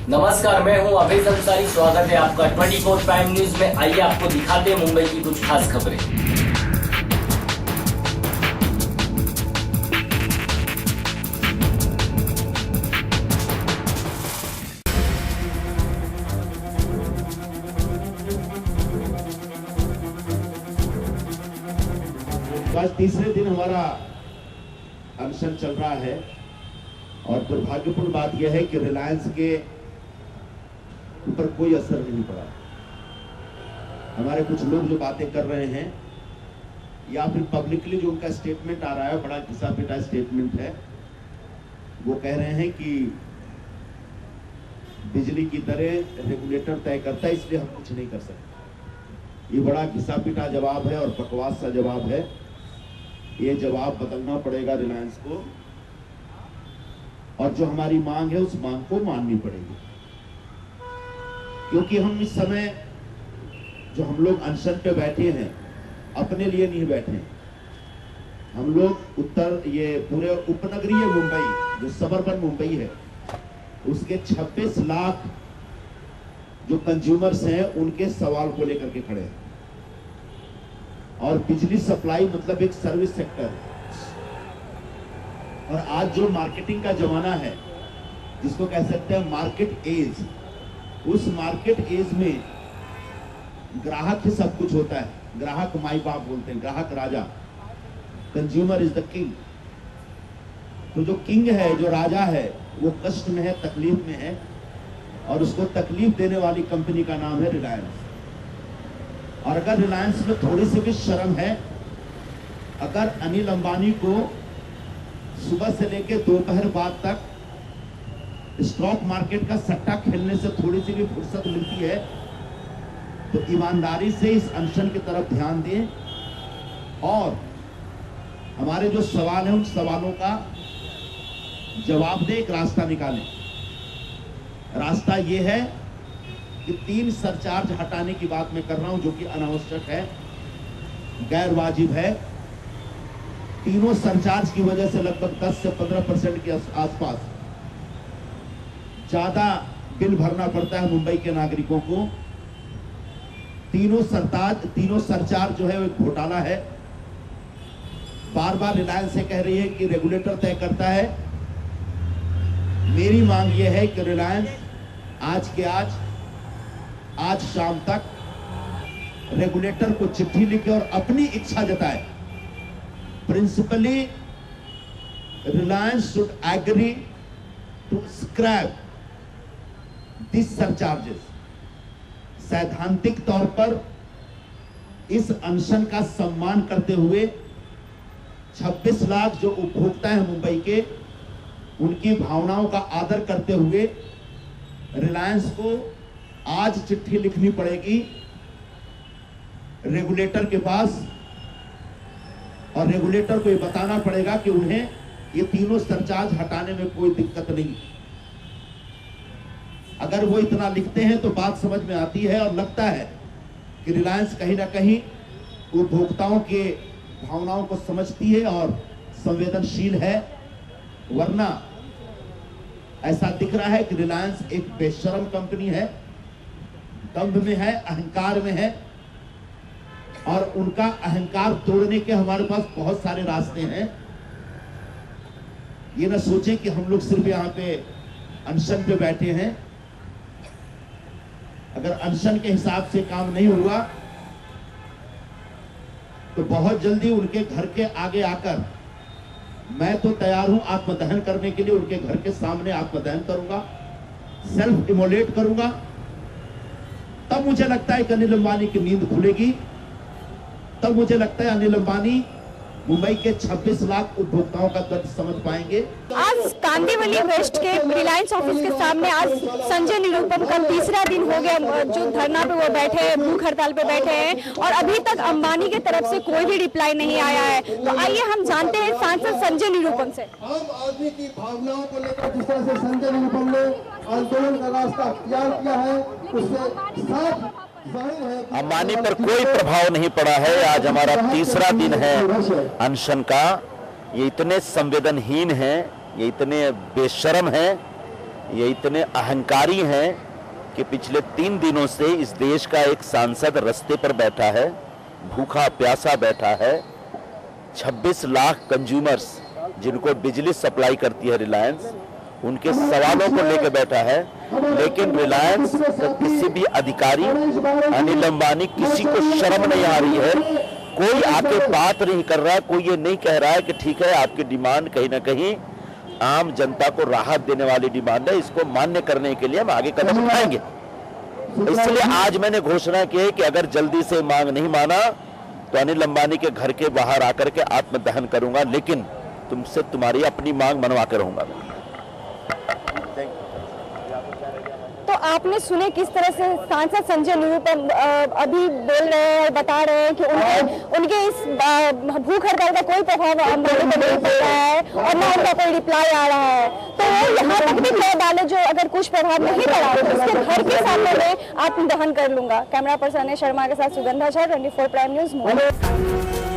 नमस्कार, मैं हूं अभय अंसारी। स्वागत है आपका 24 प्राइम न्यूज में। आइए आपको दिखाते हैं मुंबई की कुछ खास खबरें। आज तीसरे दिन हमारा अनशन चल रहा है और दुर्भाग्यपूर्ण बात यह है कि रिलायंस के ऊपर कोई असर नहीं पड़ा। हमारे कुछ लोग जो बातें कर रहे हैं या फिर पब्लिकली जो उनका स्टेटमेंट आ रहा है, बड़ा घिसा पिटा स्टेटमेंट है, वो कह रहे हैं कि बिजली की दरें रेगुलेटर तय करता है, इसलिए हम कुछ नहीं कर सकते। ये बड़ा घिसा पिटा जवाब है और बकवास सा जवाब है। ये जवाब बदलना पड़ेगा रिलायंस को, और जो हमारी मांग है उस मांग को माननी पड़ेगी, क्योंकि हम इस समय जो हम लोग अनशन पे बैठे हैं अपने लिए नहीं बैठे हैं। हम लोग ये पूरे उपनगरीय मुंबई जो सबर्बन मुंबई है उसके 26 लाख जो कंज्यूमर्स हैं उनके सवाल को लेकर के खड़े हैं। और बिजली सप्लाई मतलब एक सर्विस सेक्टर है, और आज जो मार्केटिंग का जमाना है जिसको कह सकते हैं मार्केट एज, उस मार्केट एज में ग्राहक ही सब कुछ होता है। ग्राहक माई बाप बोलते हैं, ग्राहक राजा, कंज्यूमर इज द किंग। तो जो किंग है, जो राजा है, वो कष्ट में है, तकलीफ में है, और उसको तकलीफ देने वाली कंपनी का नाम है रिलायंस। और अगर रिलायंस में थोड़ी सी भी शर्म है, अगर अनिल अंबानी को सुबह से लेकर दोपहर बाद तक स्टॉक मार्केट का सट्टा खेलने से थोड़ी सी भी फुर्सत मिलती है, तो ईमानदारी से इस अनशन की तरफ ध्यान दें और हमारे जो सवाल हैं उन सवालों का जवाब दें, एक रास्ता निकालें। रास्ता ये है कि 3 सरचार्ज हटाने की बात मैं कर रहा हूं, जो कि अनावश्यक है, गैर वाजिब है। तीनों सरचार्ज की वजह से लगभग 10 से 15% के आसपास ज्यादा बिल भरना पड़ता है मुंबई के नागरिकों को। तीनों सरचार्ज जो है वो एक घोटाला है। बार बार रिलायंस से कह रही है कि रेगुलेटर तय करता है। मेरी मांग यह है कि रिलायंस आज शाम तक रेगुलेटर को चिट्ठी लिखे और अपनी इच्छा जताए। Principally Reliance should agree to scrap this surcharges. सैद्धांतिक तौर पर इस अनशन का सम्मान करते हुए 26 लाख जो उपभोक्ता हैं मुंबई के, उनकी भावनाओं का आदर करते हुए रिलायंस को आज चिट्ठी लिखनी पड़ेगी रेगुलेटर के पास, और रेगुलेटर को ये बताना पड़ेगा कि उन्हें ये तीनों सरचार्ज हटाने में कोई दिक्कत नहीं। अगर वो इतना लिखते हैं तो बात समझ में आती है और लगता है कि रिलायंस कहीं ना कहीं उपभोक्ताओं के भावनाओं को समझती है और संवेदनशील है। वरना ऐसा दिख रहा है कि रिलायंस एक बेशर्म कंपनी है, दंभ में है, अहंकार में है, और उनका अहंकार तोड़ने के हमारे पास बहुत सारे रास्ते हैं। ये ना सोचें कि हम लोग सिर्फ यहाँ पे अनशन पे बैठे हैं। अगर अनशन के हिसाब से काम नहीं हुआ तो बहुत जल्दी उनके घर के आगे आकर मैं तो तैयार हूं आत्मदहन करने के लिए। उनके घर के सामने आत्मदहन करूंगा, सेल्फ इमोलेट करूंगा। तब मुझे लगता है कि अनिल अंबानी की नींद खुलेगी। तब मुझे लगता है अनिल अंबानी मुंबई के 26 लाख उपभोक्ताओं का दर्द समझ पाएंगे। आज कांदिवली वेस्ट के रिलायंस ऑफिस के सामने आज संजय निरुपम का तीसरा दिन हो गया जो धरना पे वो बैठे हैं, भूख हड़ताल पे बैठे हैं, और अभी तक अंबानी की तरफ से कोई भी रिप्लाई नहीं आया है। तो आइए हम जानते हैं सांसद संजय निरुपम से। आम आदमी की भावनाओं को लेकर जिस तरह से संजय निरुपम ने आंदोलन का रास्ता अख्तियार किया है, उससे साफ अंबानी पर कोई प्रभाव नहीं पड़ा है। आज हमारा तीसरा दिन है अनशन का। ये इतने संवेदनहीन हैं, ये इतने बेशर्म हैं ये इतने अहंकारी हैं कि पिछले 3 दिनों से इस देश का एक सांसद रास्ते पर बैठा है, भूखा प्यासा बैठा है। 26 लाख कंज्यूमर्स जिनको बिजली सप्लाई करती है रिलायंस, उनके सवालों को लेकर बैठा है। लेकिन रिलायंस का किसी भी अधिकारी, अनिल अंबानी, किसी को शर्म नहीं आ रही है। कोई आके बात नहीं कर रहा है, कोई ये नहीं कह रहा है कि ठीक है आपकी डिमांड कहीं ना कहीं आम जनता को राहत देने वाली डिमांड है, इसको मान्य करने के लिए हम आगे कदम उठाएंगे। इसलिए आज मैंने घोषणा की है कि अगर जल्दी से मांग नहीं माना तो अनिल अंबानी के घर के बाहर आकर के आत्मदहन करूंगा, लेकिन तुमसे तुम्हारी अपनी मांग मनवा कर रहूंगा। तो आपने सुने किस तरह से सांसद संजय निरुपम अभी बोल रहे हैं और बता रहे हैं कि उनके इस भूख हड़ताल का कोई प्रभाव अंबानी को नहीं पड़ रहा है और ना उनका कोई रिप्लाई आ रहा है। तो वो यहाँ तक भी कह डाले जो अगर कुछ प्रभाव नहीं पड़ा तो उसके घर के सामने में आत्मदहन कर लूंगा। कैमरा पर्सन शर्मा के साथ सुगंधा झा, 24 प्राइम न्यूज मुंबई।